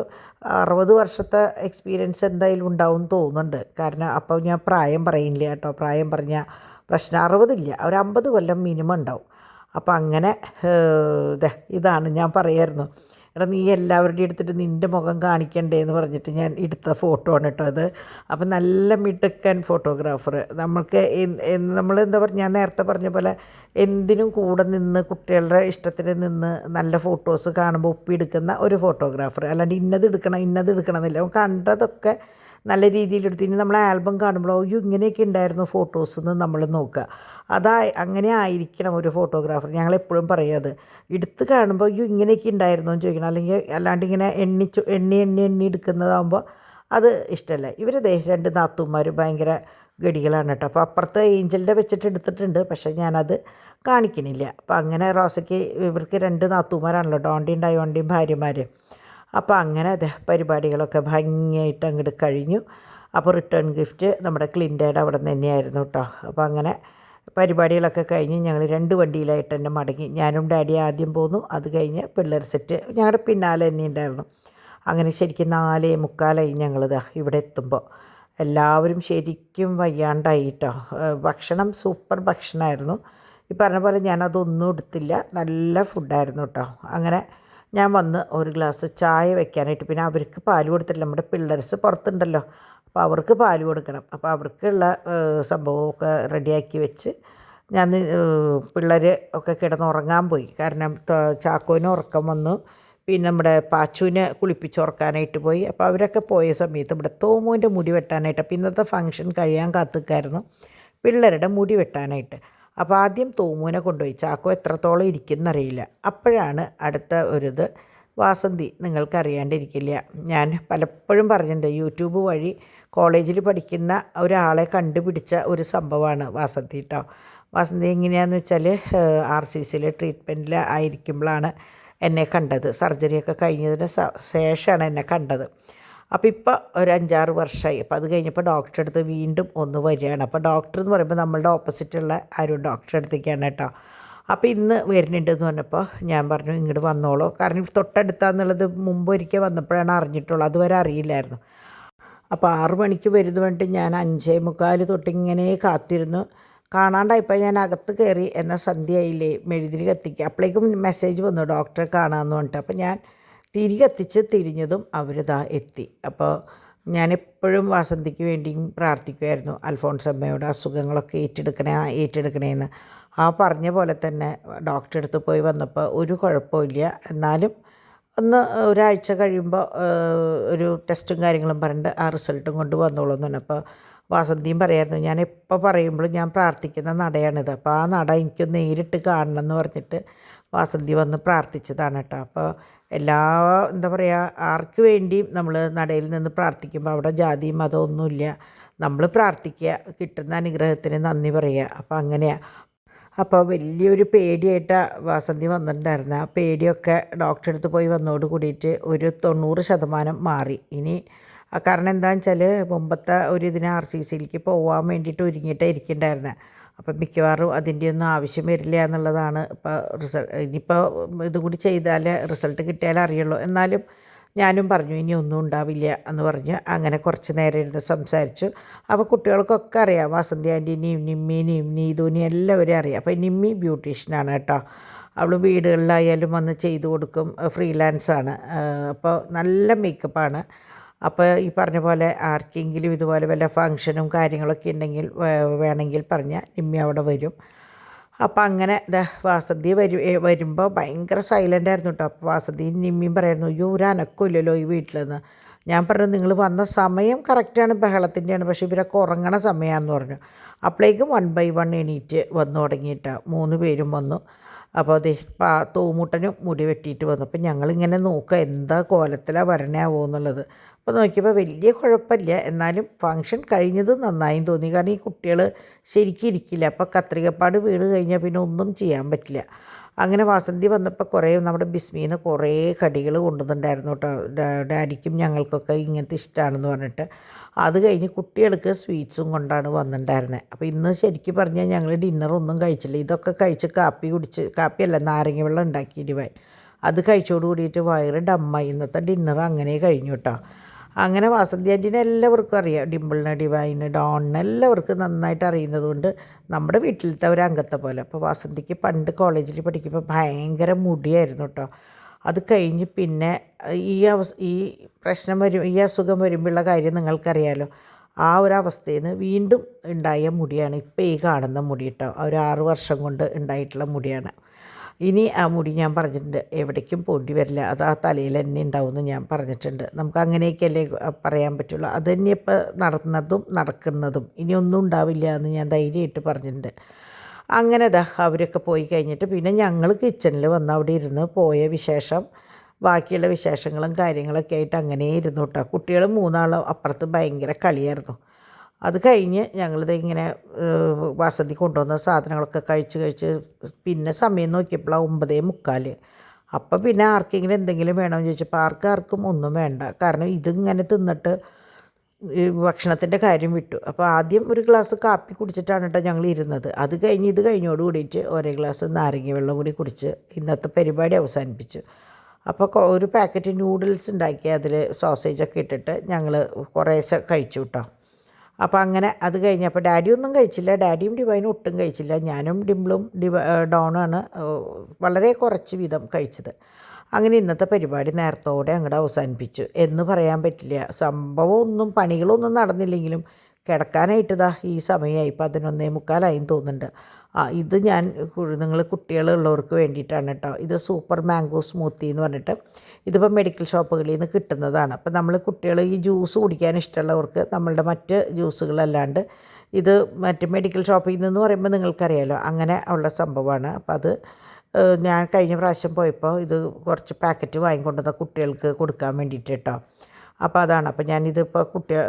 60 വർഷത്തെ എക്സ്പീരിയൻസ് എന്തായാലും ഉണ്ടാവും തോന്നുന്നുണ്ട്. കാരണം അപ്പോൾ ഞാൻ പ്രായം പറയില്ല കേട്ടോ, പ്രായം പറഞ്ഞാൽ പ്രശ്നം 60 ഇല്ല, ഒരു 50 കൊല്ലം മിനിമം ഉണ്ടാവും. അപ്പം അങ്ങനെ ഇതാണ് ഞാൻ പറയായിരുന്നു, എടാ നീ എല്ലാവരുടെയും എടുത്തിട്ട് നിൻ്റെ മുഖം കാണിക്കണ്ടേ എന്ന് പറഞ്ഞിട്ട് ഞാൻ എടുത്ത ഫോട്ടോ ആണ് കേട്ടോ അത്. അപ്പം നല്ല മിടുക്കൻ ഫോട്ടോഗ്രാഫർ. നമ്മളെന്താ പറയുക, ഞാൻ നേരത്തെ പറഞ്ഞ പോലെ എന്തിനും കൂടെ നിന്ന് കുട്ടികളുടെ ഇഷ്ടത്തിന് നിന്ന് നല്ല ഫോട്ടോസ് കാണുമ്പോൾ ഒപ്പിയെടുക്കുന്ന ഒരു ഫോട്ടോഗ്രാഫർ. അല്ലാണ്ട് ഇന്നത് എടുക്കണം എന്നില്ല. അവൻ കണ്ടതൊക്കെ നല്ല രീതിയിലെടുത്ത് ഇനി നമ്മൾ ആൽബം കാണുമ്പോൾ അയ്യോ ഇങ്ങനെയൊക്കെ ഉണ്ടായിരുന്നു ഫോട്ടോസ് എന്ന് നമ്മൾ നോക്കുക. അങ്ങനെ ആയിരിക്കണം ഒരു ഫോട്ടോഗ്രാഫർ. ഞങ്ങളെപ്പോഴും പറയാത്, എടുത്ത് കാണുമ്പോൾ അയ്യോ ഇങ്ങനെയൊക്കെ ഉണ്ടായിരുന്നു എന്ന് ചോദിക്കണം. അല്ലാണ്ട് ഇങ്ങനെ എണ്ണി എടുക്കുന്നതാകുമ്പോൾ അത് ഇഷ്ടമല്ല. ഇവർ 2 നാത്തൂന്മാർ ഭയങ്കര ഗടികളാണ് കേട്ടോ. അപ്പോൾ അപ്പുറത്ത് ഏഞ്ചലിൻ്റെ വെച്ചിട്ട് എടുത്തിട്ടുണ്ട്, പക്ഷേ ഞാനത് കാണിക്കണില്ല. അപ്പോൾ അങ്ങനെ റോസയ്ക്ക് ഇവർക്ക് 2 നാത്തൂന്മാരാണല്ലോ, ഡോണ്ടിയും ഡയോണ്ടിയും ഭാര്യമാർ. അപ്പോൾ അങ്ങനെ പരിപാടികളൊക്കെ ഭംഗിയായിട്ട് അങ്ങോട്ട് കഴിഞ്ഞു. അപ്പോൾ റിട്ടേൺ ഗിഫ്റ്റ് നമ്മുടെ ക്ലിൻ്റയുടെ അവിടെ നിന്ന് തന്നെയായിരുന്നു കേട്ടോ. അപ്പോൾ അങ്ങനെ പരിപാടികളൊക്കെ കഴിഞ്ഞ് ഞങ്ങൾ 2 വണ്ടിയിലായിട്ട് തന്നെ മടങ്ങി. ഞാനും ഡാഡി ആദ്യം പോന്നു, അത് കഴിഞ്ഞ് പിള്ളേർ സെറ്റ് ഞങ്ങളുടെ പിന്നാലെ തന്നെ ഉണ്ടായിരുന്നു. അങ്ങനെ ശരിക്കും 4:45 ഞങ്ങളിതാ ഇവിടെ എത്തുമ്പോൾ. എല്ലാവരും ശരിക്കും വയ്യാണ്ടായി കേട്ടോ. ഭക്ഷണം സൂപ്പർ ഭക്ഷണമായിരുന്നു. ഈ പറഞ്ഞ പോലെ ഞാനതൊന്നും എടുത്തില്ല, നല്ല ഫുഡായിരുന്നു കേട്ടോ. അങ്ങനെ ഞാൻ വന്ന് ഒരു ഗ്ലാസ് ചായ വെക്കാനായിട്ട്, പിന്നെ അവർക്ക് പാല് കൊടുത്തില്ല, നമ്മുടെ പിള്ളേർസ് പുറത്തുണ്ടല്ലോ, അപ്പോൾ അവർക്ക് പാല് കൊടുക്കണം. അപ്പോൾ അവർക്കുള്ള സംഭവമൊക്കെ റെഡിയാക്കി വെച്ച് ഞാൻ പിള്ളേർ ഒക്കെ കിടന്നുറങ്ങാൻ പോയി. കാരണം ചാക്കോന് ഉറക്കം വന്നു, പിന്നെ നമ്മുടെ പാച്ചുവിനെ കുളിപ്പിച്ചുറക്കാനായിട്ട് പോയി. അപ്പോൾ അവരൊക്കെ പോയ സമയത്ത് ഇവിടെ തോമുവിൻ്റെ മുടി വെട്ടാനായിട്ട്, അപ്പോൾ ഇന്നത്തെ ഫംഗ്ഷൻ കഴിയാൻ കാത്തിക്കായിരുന്നു പിള്ളേരുടെ മുടി വെട്ടാനായിട്ട്. അപ്പോൾ ആദ്യം തോമുവിനെ കൊണ്ടുപോയി. ചാക്കോ എത്രത്തോളം ഇരിക്കുന്നറിയില്ല. അപ്പോഴാണ് അടുത്ത ഒരിത്, വാസന്തി നിങ്ങൾക്കറിയാണ്ടിരിക്കില്ല, ഞാൻ പലപ്പോഴും പറഞ്ഞിട്ടുണ്ട്, യൂട്യൂബ് വഴി കോളേജിൽ പഠിക്കുന്ന ഒരാളെ കണ്ടുപിടിച്ച ഒരു സംഭവമാണ് വാസന്തി കേട്ടോ. വാസന്തി എങ്ങനെയാണെന്ന് വെച്ചാൽ RCCയിൽ ട്രീറ്റ്മെൻറ്റിൽ ആയിരിക്കുമ്പോഴാണ് എന്നെ കണ്ടത്. സർജറിയൊക്കെ കഴിഞ്ഞതിന് ശേഷമാണ് എന്നെ കണ്ടത്. അപ്പോൾ ഇപ്പോൾ ഒരു 5-6 വർഷമായി. അപ്പോൾ അത് കഴിഞ്ഞപ്പോൾ ഡോക്ടറെ അടുത്ത് വീണ്ടും ഒന്ന് വരികയാണ്. അപ്പോൾ ഡോക്ടർ എന്ന് പറയുമ്പോൾ നമ്മളുടെ ഓപ്പോസിറ്റുള്ള ആരും ഡോക്ടറെ അടുത്തേക്കാണ് കേട്ടോ. അപ്പോൾ ഇന്ന് വരുന്നുണ്ടെന്ന് പറഞ്ഞപ്പോൾ ഞാൻ പറഞ്ഞു ഇങ്ങോട്ട് വന്നോളൂ. കാരണം തൊട്ടടുത്താന്നുള്ളത് മുമ്പ് ഒരിക്കൽ വന്നപ്പോഴാണ് അറിഞ്ഞിട്ടുള്ളൂ, അതുവരെ അറിയില്ലായിരുന്നു. അപ്പോൾ 6 മണിക്ക് വരുന്നത് പറഞ്ഞിട്ട് ഞാൻ 5:45 തൊട്ടിങ്ങനെ കാത്തിരുന്നു. കാണാണ്ടായപ്പോൾ ഞാൻ അകത്ത് കയറി, എന്നാൽ സന്ധ്യയായില്ലേ മെഴുതിരി കത്തിക്കുക. അപ്പോഴേക്കും മെസ്സേജ് വന്നു ഡോക്ടറെ കാണാമെന്ന് പറഞ്ഞിട്ട്. അപ്പോൾ ഞാൻ തിരി കത്തിച്ച് തിരിഞ്ഞതും അവരിതാ എത്തി. അപ്പോൾ ഞാനെപ്പോഴും വാസന്തിക്ക് വേണ്ടിയും പ്രാർത്ഥിക്കുമായിരുന്നു, അൽഫോൺസമ്മയോട് അസുഖങ്ങളൊക്കെ ഏറ്റെടുക്കണേന്ന്. ആ പറഞ്ഞ പോലെ തന്നെ ഡോക്ടറെ അടുത്ത് പോയി വന്നപ്പോൾ ഒരു കുഴപ്പമില്ല. എന്നാലും ഒരാഴ്ച കഴിയുമ്പോൾ ഒരു ടെസ്റ്റും കാര്യങ്ങളും പറഞ്ഞിട്ട് ആ റിസൾട്ടും കൊണ്ട് വന്നോളൂ എന്ന് പറഞ്ഞപ്പോൾ വാസന്തിയും പറയായിരുന്നു, ഞാൻ എപ്പോൾ പറയുമ്പോഴും ഞാൻ പ്രാർത്ഥിക്കുന്ന നടയാണിത്, അപ്പോൾ ആ നട എനിക്ക് നേരിട്ട് കാണണം എന്ന് പറഞ്ഞിട്ട് വാസന്തി വന്ന് പ്രാർത്ഥിച്ചതാണ് കേട്ടോ. അപ്പോൾ എന്താ പറയുക, ആർക്ക് വേണ്ടിയും നമ്മൾ നടയിൽ നിന്ന് പ്രാർത്ഥിക്കുമ്പോൾ അവിടെ ജാതിയും മതമൊന്നുമില്ല. നമ്മൾ പ്രാർത്ഥിക്കുക, കിട്ടുന്ന അനുഗ്രഹത്തിന് നന്ദി പറയുക. അപ്പോൾ അങ്ങനെയാണ്. അപ്പോൾ വലിയൊരു പേടിയായിട്ടാണ് വാസന്തി വന്നിട്ടുണ്ടായിരുന്നത്. ആ പേടിയൊക്കെ ഡോക്ടറെ അടുത്ത് പോയി വന്നതോട് കൂടിയിട്ട് ഒരു 90% മാറി. ഇനി കാരണം എന്താണെന്ന് വെച്ചാൽ മുമ്പത്തെ ഒരു ഇതിന് RCCയിലേക്ക് പോകാൻ വേണ്ടിയിട്ട് ഒരുങ്ങിയിട്ടേ ഇരിക്കുന്നുണ്ടായിരുന്നത്. അപ്പം മിക്കവാറും അതിൻ്റെ ഒന്നും ആവശ്യം വരില്ല എന്നുള്ളതാണ്. ഇനിയിപ്പോൾ ഇതും കൂടി ചെയ്താൽ റിസൾട്ട് കിട്ടിയാലേ അറിയുള്ളൂ. എന്നാലും ഞാനും പറഞ്ഞു ഇനി ഒന്നും ഉണ്ടാവില്ല എന്ന് പറഞ്ഞ് അങ്ങനെ കുറച്ച് നേരം ഇരുന്ന് സംസാരിച്ചു. അപ്പോൾ കുട്ടികൾക്കൊക്കെ അറിയാം, വാസന്തി ആൻറ്റീനെയും നിമ്മീനെയും നീതുവിനെയും എല്ലാവരും അറിയാം. അപ്പോൾ നിമ്മി ബ്യൂട്ടീഷ്യനാണ് കേട്ടോ. അവൾ വീടുകളിലായാലും വന്ന് ചെയ്തു കൊടുക്കും, ഫ്രീലാൻസാണ്. അപ്പോൾ നല്ല മേക്കപ്പാണ്. അപ്പോൾ ഈ പറഞ്ഞ പോലെ ആർക്കെങ്കിലും ഇതുപോലെ വല്ല ഫങ്ഷനും കാര്യങ്ങളൊക്കെ ഉണ്ടെങ്കിൽ വേണമെങ്കിൽ പറഞ്ഞാൽ നിമ്മി അവിടെ വരും. അപ്പോൾ അങ്ങനെ വാസന്തി വരുമ്പോൾ ഭയങ്കര സൈലൻ്റ് ആയിരുന്നു കേട്ടോ. അപ്പോൾ വാസന്തിയും നിമ്മിയും പറയായിരുന്നു, അയ്യോ ഒരു അനക്കമില്ലല്ലോ ഈ വീട്ടിലെന്ന്. ഞാൻ പറഞ്ഞു നിങ്ങൾ വന്ന സമയം കറക്റ്റാണ്, ബഹളത്തിൻ്റെയാണ്, പക്ഷേ ഇവരൊക്കെ ഉറങ്ങണ സമയമാണെന്ന് പറഞ്ഞു. അപ്പോഴേക്കും 1 by 1 എണീറ്റ് വന്നു തുടങ്ങിയിട്ടാണ്. 3 പേരും വന്നു. അപ്പോൾ തൂമുട്ടനും മുടി വെട്ടിയിട്ട് വന്നു. അപ്പോൾ ഞങ്ങളിങ്ങനെ നോക്കുക എന്താ കോലത്തിലാണ് വരണാവോ എന്നുള്ളത്. അപ്പോൾ നോക്കിയപ്പോൾ വലിയ കുഴപ്പമില്ല, എന്നാലും ഫങ്ഷൻ കഴിഞ്ഞത് നന്നായും തോന്നി. കാരണം ഈ കുട്ടികൾ ശരിക്കും ഇരിക്കില്ല. അപ്പോൾ കത്രികപ്പാട് വീട് കഴിഞ്ഞാൽ പിന്നെ ഒന്നും ചെയ്യാൻ പറ്റില്ല. അങ്ങനെ വാസന്തി വന്നപ്പോൾ കുറേ നമ്മുടെ ബിസ്മിന്ന് കുറേ കടികൾ കൊണ്ടുവന്നിട്ടുണ്ടായിരുന്നു കേട്ടോ. ഡാഡിക്കും ഞങ്ങൾക്കൊക്കെ ഇങ്ങനത്തെ ഇഷ്ടമാണെന്ന് പറഞ്ഞിട്ട്. അത് കഴിഞ്ഞ് കുട്ടികൾക്ക് സ്വീറ്റ്സും കൊണ്ടാണ് വന്നിട്ടുണ്ടായിരുന്നത്. അപ്പോൾ ഇന്ന് ശരിക്കും പറഞ്ഞാൽ ഞങ്ങൾ ഡിന്നറൊന്നും കഴിച്ചില്ല. ഇതൊക്കെ കഴിച്ച് കാപ്പിയല്ല നാരങ്ങ വെള്ളം ഉണ്ടാക്കി ഡിവൈൻ, അത് കഴിച്ചോട് കൂടിയിട്ട് വയറ് ഡമ്മായി. ഇന്നത്തെ ഡിന്നർ അങ്ങനെ കഴിഞ്ഞു കേട്ടോ. അങ്ങനെ വാസന്തി ആൻറ്റീനെ എല്ലാവർക്കും അറിയാം, ഡിംപിളിന്, ഡിവൈന്, ഡോണിന് എല്ലാവർക്കും നന്നായിട്ട് അറിയുന്നത് കൊണ്ട് നമ്മുടെ വീട്ടിലത്തെ ഒരു അംഗത്തെ പോലെ. അപ്പോൾ വാസന്തിക്ക് പണ്ട് കോളേജിൽ പഠിക്കുമ്പോൾ ഭയങ്കര മുടിയായിരുന്നു കേട്ടോ. അത് കഴിഞ്ഞ് പിന്നെ ഈ പ്രശ്നം ഈ അസുഖം വരുമ്പോഴുള്ള കാര്യം നിങ്ങൾക്കറിയാമല്ലോ. ആ ഒരു അവസ്ഥയിൽ നിന്ന് വീണ്ടും ഉണ്ടായ മുടിയാണ് ഇപ്പോൾ ഈ കാണുന്ന മുടി കേട്ടോ. ഒരു 6 വർഷം കൊണ്ട് ഉണ്ടായിട്ടുള്ള മുടിയാണ്. ഇനി ആ മുടി ഞാൻ പറഞ്ഞിട്ടുണ്ട് എവിടേക്കും പോണ്ടി വരില്ല, അത് ആ തലയിൽ തന്നെ ഉണ്ടാവുമെന്ന് ഞാൻ പറഞ്ഞിട്ടുണ്ട്. നമുക്ക് അങ്ങനെയൊക്കെയല്ലേ പറയാൻ പറ്റുള്ളൂ. അത് തന്നെ ഇപ്പോൾ നടന്നതും നടക്കുന്നതും ഇനി ഒന്നും ഉണ്ടാവില്ല എന്ന് ഞാൻ ധൈര്യമായിട്ട് പറഞ്ഞിട്ടുണ്ട്. അങ്ങനെ അവരൊക്കെ പോയി കഴിഞ്ഞിട്ട് പിന്നെ ഞങ്ങൾ കിച്ചണിൽ വന്ന് അവിടെ ഇരുന്ന് പോയ വിശേഷം, ബാക്കിയുള്ള വിശേഷങ്ങളും കാര്യങ്ങളൊക്കെ ആയിട്ട് അങ്ങനെ ഇരുന്നു കേട്ടോ. കുട്ടികൾ 3 അപ്പുറത്ത് ഭയങ്കര കളിയായിരുന്നു. അത് കഴിഞ്ഞ് ഞങ്ങളിത് ഇങ്ങനെ വാസന്തി കൊണ്ടുവന്ന സാധനങ്ങളൊക്കെ കഴിച്ച് പിന്നെ സമയം നോക്കിയപ്പോഴാണ് 9:45. അപ്പോൾ പിന്നെ ആർക്കെങ്കിലും എന്തെങ്കിലും വേണമെന്ന് ചോദിച്ചപ്പോൾ ആർക്കും ഒന്നും വേണ്ട. കാരണം ഇതിങ്ങനെ തിന്നിട്ട് ഭക്ഷണത്തിൻ്റെ കാര്യം വിട്ടു. അപ്പോൾ ആദ്യം ഒരു ഗ്ലാസ് കാപ്പി കുടിച്ചിട്ടാണ് കേട്ടോ ഞങ്ങൾ ഇരുന്നത്. അത് കഴിഞ്ഞ് ഇത് കഴിഞ്ഞോട് കൂടിയിട്ട് ഒരേ ഗ്ലാസ് നാരങ്ങ വെള്ളം കൂടി കുടിച്ച് ഇന്നത്തെ പരിപാടി അവസാനിപ്പിച്ചു. അപ്പോൾ ഒരു പാക്കറ്റ് നൂഡിൽസ് ഉണ്ടാക്കി അതിൽ സോസേജൊക്കെ ഇട്ടിട്ട് ഞങ്ങൾ കുറേശ്ശെ കഴിച്ചു കേട്ടോ. അപ്പോൾ അങ്ങനെ അത് കഴിഞ്ഞപ്പോൾ ഡാഡി ഒന്നും കഴിച്ചില്ല, ഡാഡിയും ഡിവൈനും ഒട്ടും കഴിച്ചില്ല. ഞാനും ഡിംപിളും ഡോണാണ് വളരെ കുറച്ച് വീതം കഴിച്ചത്. അങ്ങനെ ഇന്നത്തെ പരിപാടി നേരത്തോടെ അങ്ങോട്ട് അവസാനിപ്പിച്ചു എന്ന് പറയാൻ പറ്റില്ല. സംഭവമൊന്നും പണികളൊന്നും നടന്നില്ലെങ്കിലും കിടക്കാനായിട്ട് ഈ സമയമായി 11:45 തോന്നുന്നുണ്ട്. ഇത് ഞാൻ നിങ്ങൾ കുട്ടികളുള്ളവർക്ക് വേണ്ടിയിട്ടാണ് കേട്ടോ. ഇത് സൂപ്പർ മാംഗോ സ്മൂത്തി എന്ന് പറഞ്ഞിട്ട് ഇതിപ്പോൾ മെഡിക്കൽ ഷോപ്പുകളിൽ നിന്ന് കിട്ടുന്നതാണ്. അപ്പോൾ നമ്മൾ കുട്ടികൾ ഈ ജ്യൂസ് കുടിക്കാൻ ഇഷ്ടമുള്ളവർക്ക് നമ്മളുടെ മറ്റ് ജ്യൂസുകളല്ലാണ്ട് ഇത് മറ്റ് മെഡിക്കൽ ഷോപ്പിൽ നിന്ന് പറയുമ്പോൾ നിങ്ങൾക്കറിയാമല്ലോ അങ്ങനെ ഉള്ള സംഭവമാണ്. അപ്പോൾ അത് ഞാൻ കഴിഞ്ഞ പ്രാവശ്യം പോയപ്പോൾ ഇത് കുറച്ച് പാക്കറ്റ് വാങ്ങിക്കൊണ്ടുവന്ന കുട്ടികൾക്ക് കൊടുക്കാൻ വേണ്ടിയിട്ട് കേട്ടോ. അപ്പോൾ അതാണ്. അപ്പോൾ ഞാനിതിപ്പോൾ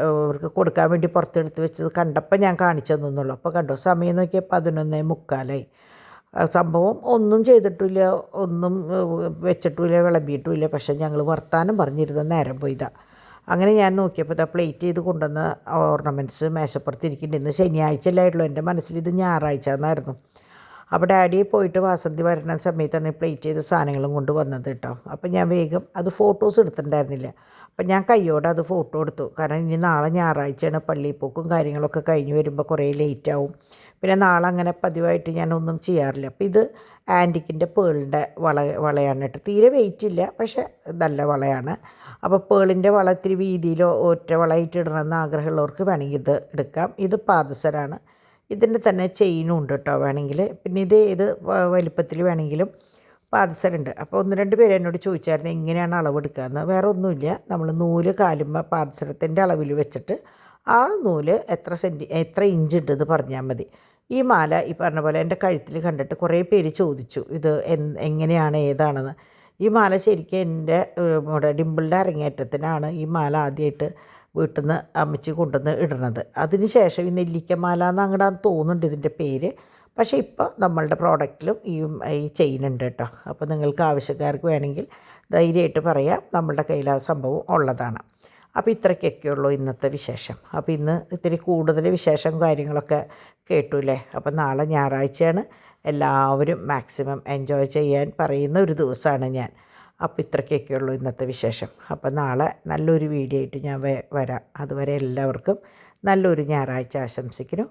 അവർക്ക് കൊടുക്കാൻ വേണ്ടി പുറത്തെടുത്ത് വെച്ചത് കണ്ടപ്പോൾ ഞാൻ കാണിച്ചു തന്നുള്ളൂ. അപ്പോൾ കണ്ടോ, സമയം നോക്കിയാൽ 11:45 സംഭവം ഒന്നും ചെയ്തിട്ടില്ല, ഒന്നും വെച്ചിട്ടുമില്ല, വിളമ്പിയിട്ടുമില്ല. പക്ഷേ ഞങ്ങൾ വർത്താനം പറഞ്ഞിരുന്ന നേരം പോയതാ. അങ്ങനെ ഞാൻ നോക്കിയപ്പോൾ ഇതാ പ്ലേറ്റ് ചെയ്ത് കൊണ്ടുവന്ന ഓർണമെൻറ്റ്സ് മേശപ്പുറത്ത് ഇരിക്കുന്നുണ്ട്. ഇന്ന് ശനിയാഴ്ചയല്ലായിട്ടുള്ളൂ, എൻ്റെ മനസ്സിൽ ഇത് ഞായറാഴ്ച എന്നായിരുന്നു. അപ്പോൾ ഡാഡി പോയിട്ട് വാസന്തി വരുന്ന സമയത്താണ് പ്ലേറ്റ് ചെയ്ത സാധനങ്ങളും കൊണ്ട് വന്നത് കേട്ടോ. അപ്പോൾ ഞാൻ വേഗം അത് ഫോട്ടോസ് എടുത്തിട്ടുണ്ടായിരുന്നില്ല. അപ്പം ഞാൻ കയ്യോടെ അത് ഫോട്ടോ എടുത്തു. കാരണം ഇനി നാളെ ഞായറാഴ്ചയാണ്, പള്ളിപ്പോക്കും കാര്യങ്ങളൊക്കെ കഴിഞ്ഞ് വരുമ്പോൾ കുറേ ലേറ്റാവും. പിന്നെ നാളെ അങ്ങനെ പതിവായിട്ട് ഞാനൊന്നും ചെയ്യാറില്ല. അപ്പോൾ ഇത് ആൻറ്റിക്കിൻ്റെ പേളിൻ്റെ വളയാണ് കേട്ടോ. തീരെ വെയിറ്റ് ഇല്ല, പക്ഷേ നല്ല വളയാണ്. അപ്പോൾ പേളിൻ്റെ വള ഇത്തിരി വീതിയിലോ ഒറ്റ വളയിട്ട് ഇടണമെന്ന് ആഗ്രഹമുള്ളവർക്ക് വേണമെങ്കിൽ ഇത് എടുക്കാം. ഇത് പാദസരമാണ്. ഇതിൻ്റെ തന്നെ ചെയിനും ഉണ്ട് കേട്ടോ വേണമെങ്കിൽ. പിന്നെ ഇത് ഏത് വലിപ്പത്തിൽ വേണമെങ്കിലും പാദസരമുണ്ട്. അപ്പോൾ 1-2 പേര് എന്നോട് ചോദിച്ചായിരുന്നു എങ്ങനെയാണ് അളവെടുക്കുകയെന്ന്. വേറെ ഒന്നുമില്ല, നമ്മൾ നൂല് കാലുമ്പോൾ പാദസരത്തിൻ്റെ അളവിൽ വെച്ചിട്ട് ആ നൂല് എത്ര ഇഞ്ച് ഉണ്ടെന്ന് പറഞ്ഞാൽ മതി. ഈ മാല ഈ പറഞ്ഞ പോലെ എൻ്റെ കഴുത്തിൽ കണ്ടിട്ട് കുറേ പേര് ചോദിച്ചു ഇത് എങ്ങനെയാണ് ഏതാണെന്ന്. ഈ മാല ശരിക്കും എൻ്റെ ഡിമ്പിളുടെ അരങ്ങേറ്റത്തിനാണ് ഈ മാല ആദ്യമായിട്ട് വീട്ടിൽ നിന്ന് അമ്മച്ചി കൊണ്ടുവന്ന് ഇടുന്നത്. അതിന് ശേഷം ഈ നെല്ലിക്കമാല എന്ന് അങ്ങോട്ടാന്ന് തോന്നുന്നുണ്ട് ഇതിൻ്റെ പേര്. പക്ഷേ ഇപ്പോൾ നമ്മളുടെ പ്രോഡക്റ്റിലും ഈ ചെയിൻ ഉണ്ട് കേട്ടോ. അപ്പോൾ നിങ്ങൾക്ക് ആവശ്യക്കാർക്ക് വേണമെങ്കിൽ ധൈര്യമായിട്ട് പറയാം, നമ്മളുടെ കയ്യിൽ ആ സംഭവം ഉള്ളതാണ്. അപ്പോൾ ഇത്രയ്ക്കൊക്കെ ഉള്ളൂ ഇന്നത്തെ വിശേഷം. അപ്പോൾ ഇന്ന് ഇത്തിരി കൂടുതൽ വിശേഷം കാര്യങ്ങളൊക്കെ കേട്ടുല്ലേ. അപ്പോൾ നാളെ ഞായറാഴ്ചയാണ്, എല്ലാവരും മാക്സിമം എൻജോയ് ചെയ്യാൻ പറയുന്ന ഒരു ദിവസമാണ് ഞാൻ. അപ്പോൾ ഇത്രയ്ക്കൊക്കെ ഉള്ളൂ ഇന്നത്തെ വിശേഷം. അപ്പോൾ നാളെ നല്ലൊരു വീഡിയോ ആയിട്ട് ഞാൻ വരാം. അതുവരെ എല്ലാവർക്കും നല്ലൊരു ഞായറാഴ്ച ആശംസിക്കുന്നു.